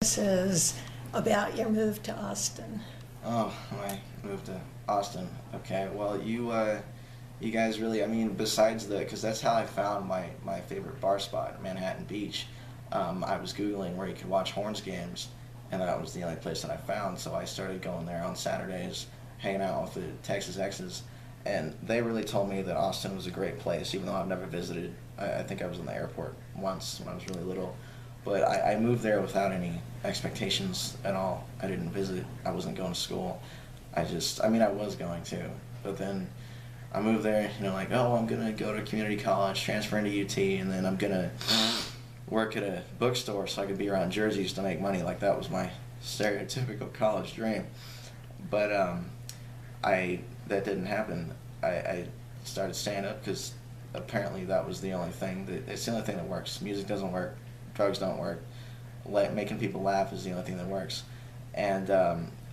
this is about your move to Austin. Oh, I moved to Austin. Okay, well, you guys really, I mean, besides because that's how I found my favorite bar spot, Manhattan Beach. I was Googling where you could watch Horns games, and that was the only place that I found, so I started going there on Saturdays, hanging out with the Texas Exes, and they really told me that Austin was a great place, even though I've never visited. I think I was in the airport once when I was really little, but I moved there without any expectations at all. I didn't visit. I wasn't going to school. I mean, I was going to, but then I moved there, like, oh, I'm going to go to community college, transfer into UT, and then I'm going to work at a bookstore so I could be around jerseys to make money. Like, that was my stereotypical college dream. But that didn't happen. I started stand-up because apparently that was the only thing. It's the only thing that works. Music doesn't work. Drugs don't work. Making people laugh is the only thing that works. And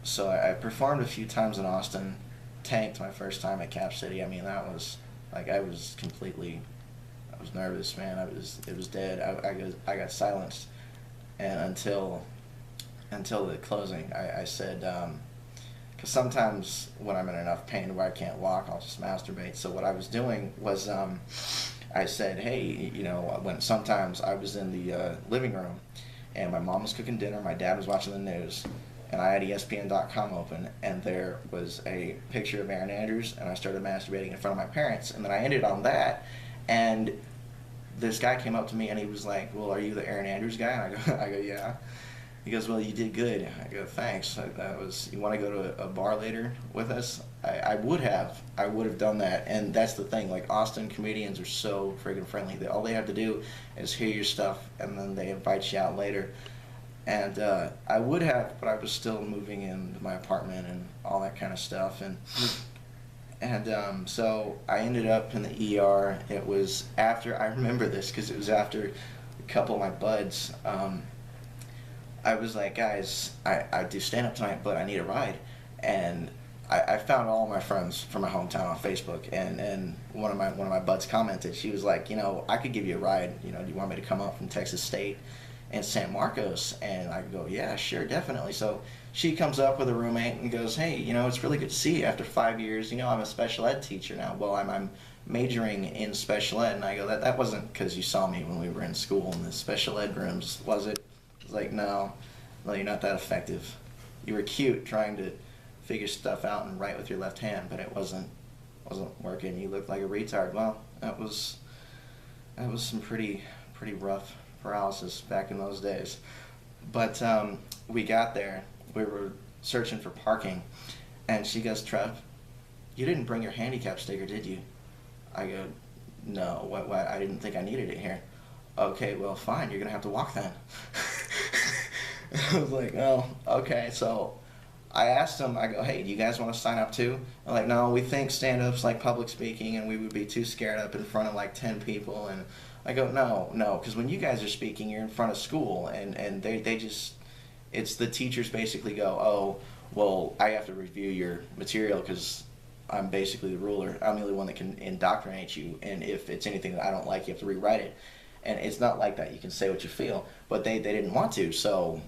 so I performed a few times in Austin, tanked my first time at Cap City. I mean, that was, like, I was nervous, man. It was dead. I got silenced. And until the closing, I said, because sometimes when I'm in enough pain where I can't walk, I'll just masturbate. So what I was doing was, I said, hey, when sometimes I was in the living room and my mom was cooking dinner, my dad was watching the news, and I had ESPN.com open, and there was a picture of Aaron Andrews, and I started masturbating in front of my parents, and then I ended on that, and this guy came up to me and he was like, well, are you the Aaron Andrews guy? And I go, yeah. He goes, well, you did good. I go, thanks. You want to go to a bar later with us? I would have done that. And that's the thing, like, Austin comedians are so friggin' friendly that all they have to do is hear your stuff and then they invite you out later. And I would have, but I was still moving into my apartment and all that kind of stuff. And so I ended up in the ER. It was after, I remember this because it was after a couple of my buds. I was like, guys, I do stand-up tonight, but I need a ride. And I found all my friends from my hometown on Facebook, and one of my buds commented. She was like, I could give you a ride. Do you want me to come up from Texas State and San Marcos? And I go, yeah, sure, definitely. So she comes up with a roommate and goes, hey, it's really good to see you after 5 years. I'm a special ed teacher now. Well, I'm majoring in special ed. And I go, that wasn't because you saw me when we were in school in the special ed rooms, was it? It's like, no, you're not that effective. You were cute trying to figure stuff out and write with your left hand, but it wasn't working. You looked like a retard. Well, that was some pretty rough paralysis back in those days. But we got there. We were searching for parking, and she goes, Trev, you didn't bring your handicap sticker, did you? I go, no. What? I didn't think I needed it here. Okay, well, fine. You're gonna have to walk then. I was like, oh, okay. So I asked them, I go, hey, do you guys want to sign up too? They're like, no, we think stand-up's like public speaking and we would be too scared up in front of like 10 people. And I go, no, because when you guys are speaking, you're in front of school, and they just, it's the teachers basically go, oh, well, I have to review your material because I'm basically the ruler. I'm the only one that can indoctrinate you, and if it's anything that I don't like, you have to rewrite it. And it's not like that. You can say what you feel. But they didn't want to. So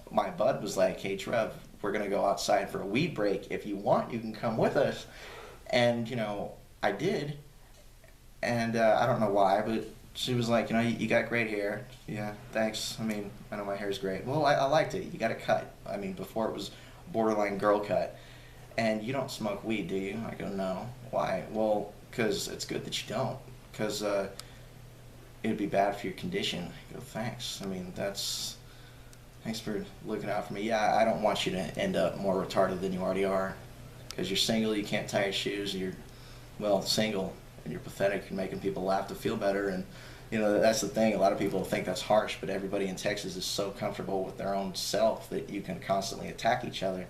my bud was like, hey, Trev, we're going to go outside for a weed break. If you want, you can come with us. And, I did. And I don't know why, but she was like, you got great hair. Yeah, thanks. I mean, I know my hair's great. Well, I liked it. You got a cut. I mean, before it was borderline girl cut. And you don't smoke weed, do you? I go, no. Why? Well, because it's good that you don't. Because it'd be bad for your condition. I go, thanks. I mean, thanks for looking out for me. Yeah, I don't want you to end up more retarded than you already are. Because you're single, you can't tie your shoes, you're, single, and you're pathetic, you're making people laugh to feel better. And, that's the thing. A lot of people think that's harsh, but everybody in Texas is so comfortable with their own self that you can constantly attack each other.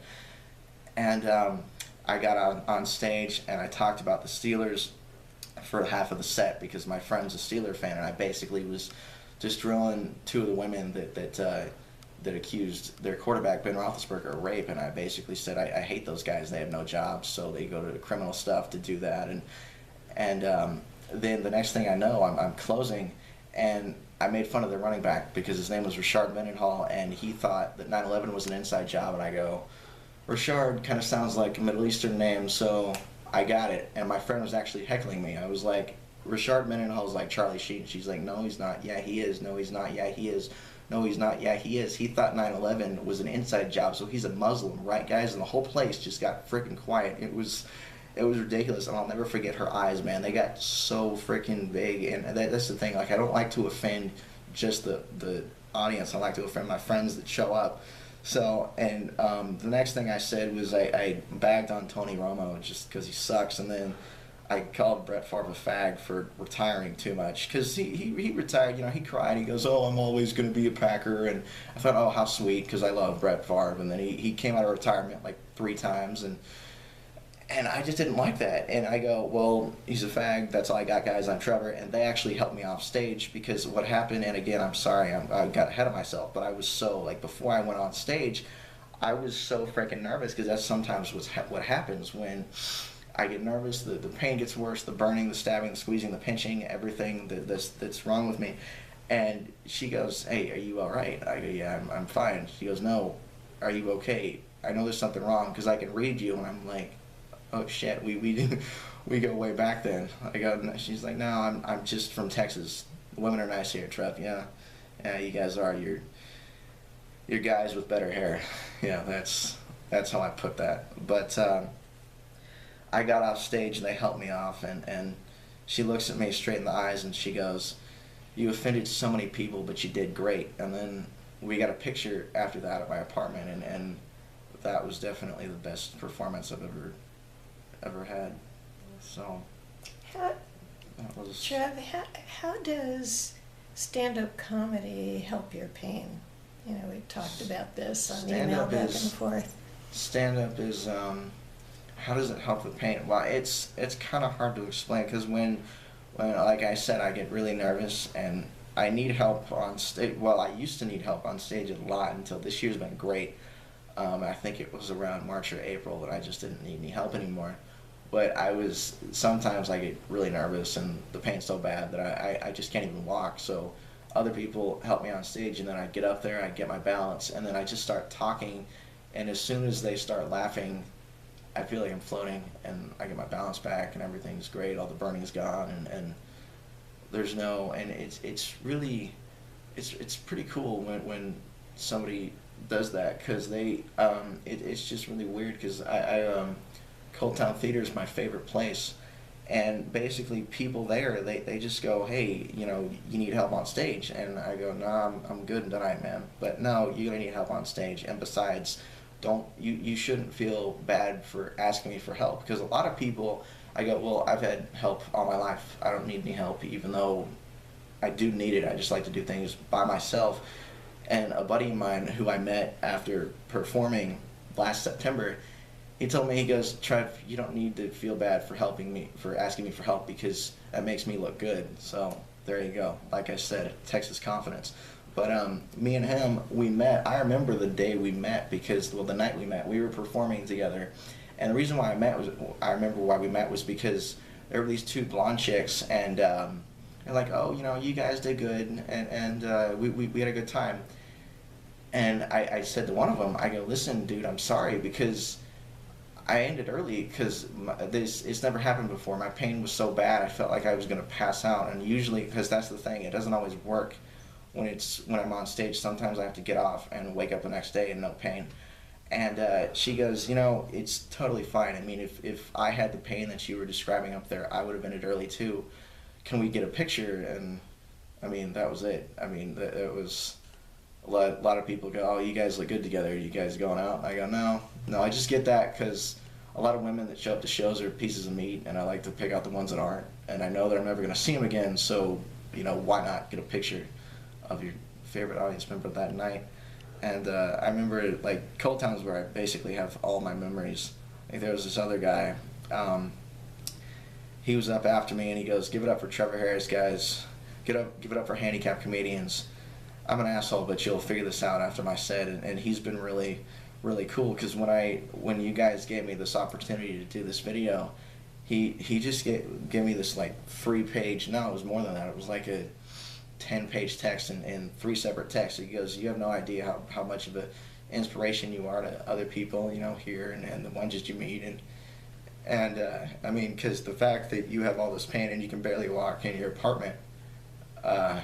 And I got on stage and I talked about the Steelers for half of the set because my friend's a Steeler fan, and I basically was just drilling two of the women that accused their quarterback Ben Roethlisberger of rape, and I basically said I hate those guys. They have no jobs, so they go to criminal stuff to do that. And then the next thing I know, I'm closing, and I made fun of the running back because his name was Rashard Mendenhall, and he thought that 9/11 was an inside job, and I go, Rashard kind of sounds like a Middle Eastern name, so I got it. And my friend was actually heckling me. I was like, Rashard Mendenhall is like Charlie Sheen. She's like, no, he's not. Yeah, he is. No, he's not. Yeah, he is. No, he's not. Yeah, he is. He thought 9/11 was an inside job, so he's a Muslim, right, guys? And the whole place just got freaking quiet. It was ridiculous, and I'll never forget her eyes, man. They got so freaking big, and that's the thing. Like, I don't like to offend just the audience. I like to offend my friends that show up. So, and the next thing I said was I bagged on Tony Romo just because he sucks, and then I called Brett Favre a fag for retiring too much because he retired. You know, he cried. He goes, "Oh, I'm always going to be a Packer," and I thought, "Oh, how sweet," because I love Brett Favre. And then he came out of retirement like 3 times, and I just didn't like that. And I go, "Well, he's a fag. That's all I got, guys. I'm Trevor." And they actually helped me off stage because what happened. And again, I'm sorry, I got ahead of myself, but I was so like before I went on stage, I was so freaking nervous because that's sometimes what happens when I get nervous. The pain gets worse, the burning, the stabbing, the squeezing, the pinching, everything that's wrong with me. And she goes, "Hey, are you all right?" I go, "Yeah, I'm fine." She goes, "No, are you okay? I know there's something wrong because I can read you." And I'm like, "Oh shit, we go way back then." I go, she's like, "No, I'm just from Texas. The women are nice here, Trev." "Yeah, yeah, you guys are. You're guys with better hair." Yeah, that's how I put that. But I got off stage and they helped me off, and she looks at me straight in the eyes and she goes, "You offended so many people, but you did great." And then we got a picture after that at my apartment, and that was definitely the best performance I've ever had. So How, that was. Trev, how does stand-up comedy help your pain? You know, we talked about this on email back and forth. Stand-up is, how does it help with pain? Well, it's kind of hard to explain because when like I said, I get really nervous and I need help on stage. Well, I used to need help on stage a lot until this year's been great. I think it was around March or April that I just didn't need any help anymore. But sometimes I get really nervous and the pain's so bad that I just can't even walk. So other people help me on stage, and then I get up there, I get my balance, and then I just start talking. And as soon as they start laughing, I feel like I'm floating, and I get my balance back, and everything's great. All the burning's gone, and there's no, and it's really, it's pretty cool when somebody does that, because it's just really weird, because Cold Town Theater is my favorite place, and basically people there, they just go, "Hey, you know, you need help on stage," and I go, "No, I'm good tonight, man." But no, you're gonna need help on stage, and besides, you shouldn't feel bad for asking me for help, because a lot of people, I go, "Well, I've had help all my life. I don't need any help," even though I do need it. I just like to do things by myself. And a buddy of mine who I met after performing last September, he told me, he goes, "Trev, you don't need to feel bad for asking me for help, because that makes me look good." So there you go. Like I said, Texas confidence. But me and him, we met. I remember the day we met because, well, the night we met, we were performing together. And the reason why I remember why we met was because there were these 2 blonde chicks, and they're like, "Oh, you know, you guys did good," and we had a good time. And I said to one of them, I go, "Listen, dude, I'm sorry, because I ended early because it's never happened before. My pain was so bad, I felt like I was going to pass out." And usually, because that's the thing, it doesn't always work when I'm on stage. Sometimes I have to get off and wake up the next day in no pain. And she goes, "You know, it's totally fine. I mean, if I had the pain that you were describing up there, I would have ended early too. Can we get a picture?" And I mean, that was it. I mean, it was a lot of people go, "Oh, you guys look good together. Are you guys going out?" And I go, no. I just get that because a lot of women that show up to shows are pieces of meat, and I like to pick out the ones that aren't. And I know that I'm never going to see them again, so, you know, why not get a picture of your favorite audience member that night? And I remember, like, Cold Town's where I basically have all my memories. Like, there was this other guy. He was up after me, and he goes, "Give it up for Trevor Harris, guys. Give it up for handicapped comedians. I'm an asshole, but you'll figure this out after my set." And he's been really, really cool, because when you guys gave me this opportunity to do this video, he just gave me this, like, free page. No, it was more than that. It was like a 10-page text in 3 separate texts. He goes, you have no idea how much of a inspiration you are to other people, here and the ones that you meet. And I mean, because the fact that you have all this pain and you can barely walk in your apartment, and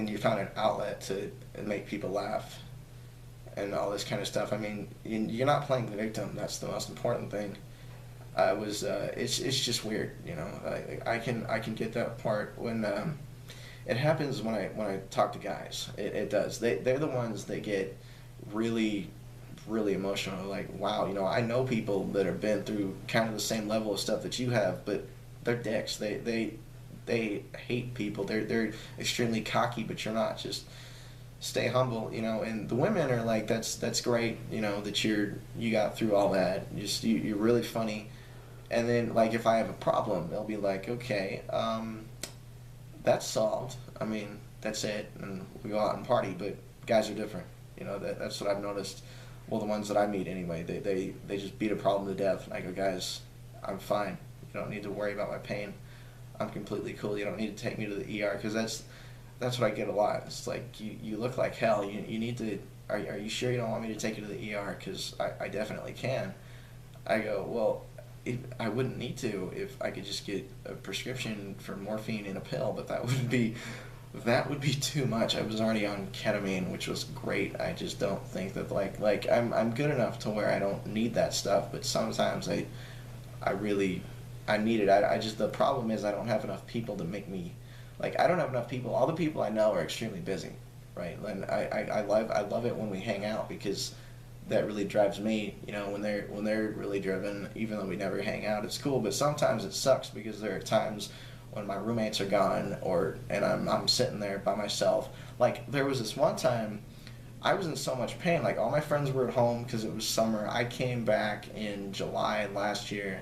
you found an outlet to make people laugh and all this kind of stuff. I mean, you're not playing the victim. That's the most important thing. It's just weird, I can get that part when it happens when I talk to guys. It does. They're the ones that get really, really emotional. Like, wow, I know people that have been through kind of the same level of stuff that you have, but they're dicks. They hate people. They're extremely cocky, but you're not. Just stay humble, and the women are like, that's great, that you got through all that. You're really funny. And then, like, if I have a problem, they'll be like, okay, that's solved. I mean, that's it, and we go out and party. But guys are different, that's what I've noticed. Well, the ones that I meet anyway, they just beat a problem to death. And I go, guys, I'm fine. You don't need to worry about my pain. I'm completely cool. You don't need to take me to the ER, because that's what I get a lot. It's like, you look like hell. You need to. Are you sure you don't want me to take you to the ER? Because I definitely can. I go, well, I wouldn't need to if I could just get a prescription for morphine in a pill, but that would be too much. I was already on ketamine, which was great. I just don't think that like I'm good enough to where I don't need that stuff, but sometimes I need it. I just, the problem is I don't have enough people to make me, like, I don't have enough people. All the people I know are extremely busy, right? And I love it when we hang out, because that really drives me, when they're really driven. Even though we never hang out, it's cool. But sometimes it sucks, because there are times when my roommates are gone, and I'm sitting there by myself. Like, there was this one time I was in so much pain. Like, all my friends were at home because it was summer. I came back in July last year,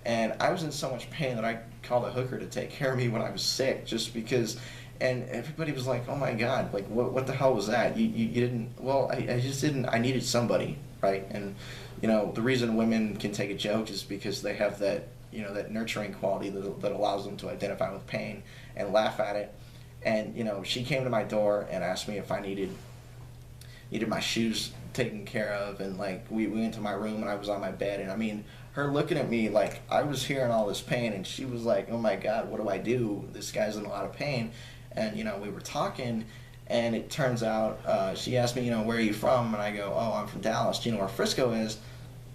and I was in so much pain that I called a hooker to take care of me when I was sick, just because. And everybody was like, oh my God, like, what the hell was that? You didn't, well, I just didn't, I needed somebody, right? And, the reason women can take a joke is because they have that, that nurturing quality that allows them to identify with pain and laugh at it. And, she came to my door and asked me if I needed my shoes taken care of. And, like, we went to my room, and I was on my bed. And, I mean, her looking at me like I was hearing all this pain, and she was like, oh my God, what do I do? This guy's in a lot of pain. And, we were talking, and it turns out, she asked me, where are you from? And I go, oh, I'm from Dallas. Do you know where Frisco is?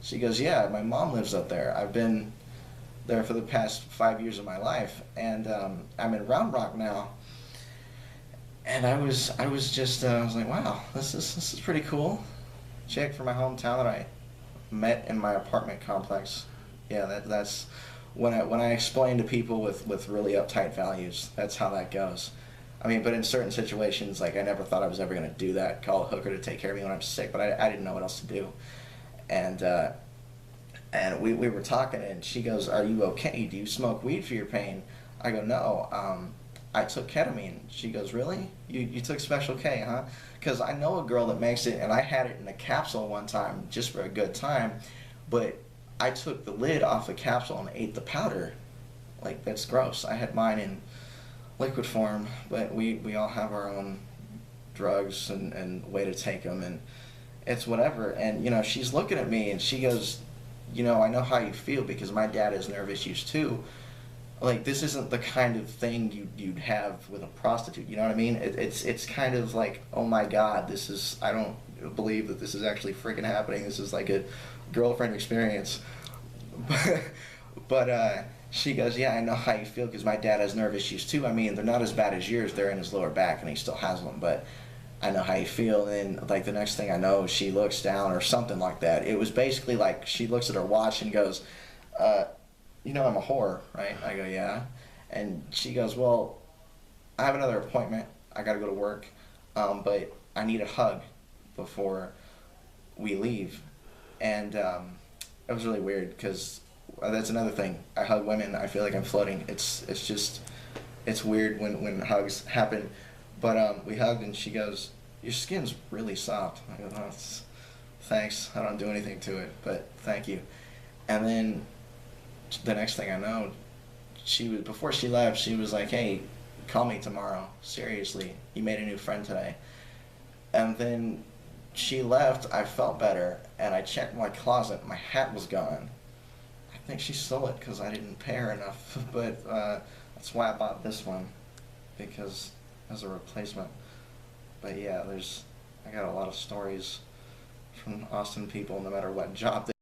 She goes, yeah, my mom lives up there. I've been there for the past 5 years of my life, and I'm in Round Rock now. And I was like, wow, this is pretty cool. Chick from my hometown that I met in my apartment complex. Yeah, that's when I explain to people with really uptight values, that's how that goes. I mean, but in certain situations, like, I never thought I was ever going to do that, call a hooker to take care of me when I'm sick, but I didn't know what else to do. And we were talking, and she goes, are you okay? Do you smoke weed for your pain? I go, no, I took ketamine. She goes, really? You took Special K, huh? Because I know a girl that makes it, and I had it in a capsule one time just for a good time, but I took the lid off the capsule and ate the powder. Like, that's gross. I had mine in liquid form, but we all have our own drugs and way to take them, and it's whatever. And, she's looking at me, and she goes, I know how you feel, because my dad has nerve issues too. Like, this isn't the kind of thing you'd have with a prostitute, you know what I mean? It's kind of like, oh my God, I don't believe that this is actually freaking happening. This is like a girlfriend experience. But she goes, yeah, I know how you feel, because my dad has nerve issues too. I mean, they're not as bad as yours. They're in his lower back, and he still has them, but I know how you feel. And like, the next thing I know, she looks down or something like that. It was basically like, she looks at her watch and goes, I'm a whore, right? I go, yeah. And she goes, well, I have another appointment. I got to go to work, but I need a hug before we leave. And it was really weird, because that's another thing. I hug women, I feel like I'm floating. It's weird when hugs happen. But we hugged, and she goes, your skin's really soft. I go, oh, thanks. I don't do anything to it, but thank you. And then the next thing I know, before she left, she was like, hey, call me tomorrow. Seriously, you made a new friend today. And then she left. I felt better, and I checked my closet. My hat was gone. I think she stole it because I didn't pay her enough. But that's why I bought this one, because as a replacement. But yeah, I got a lot of stories from Austin people, no matter what job they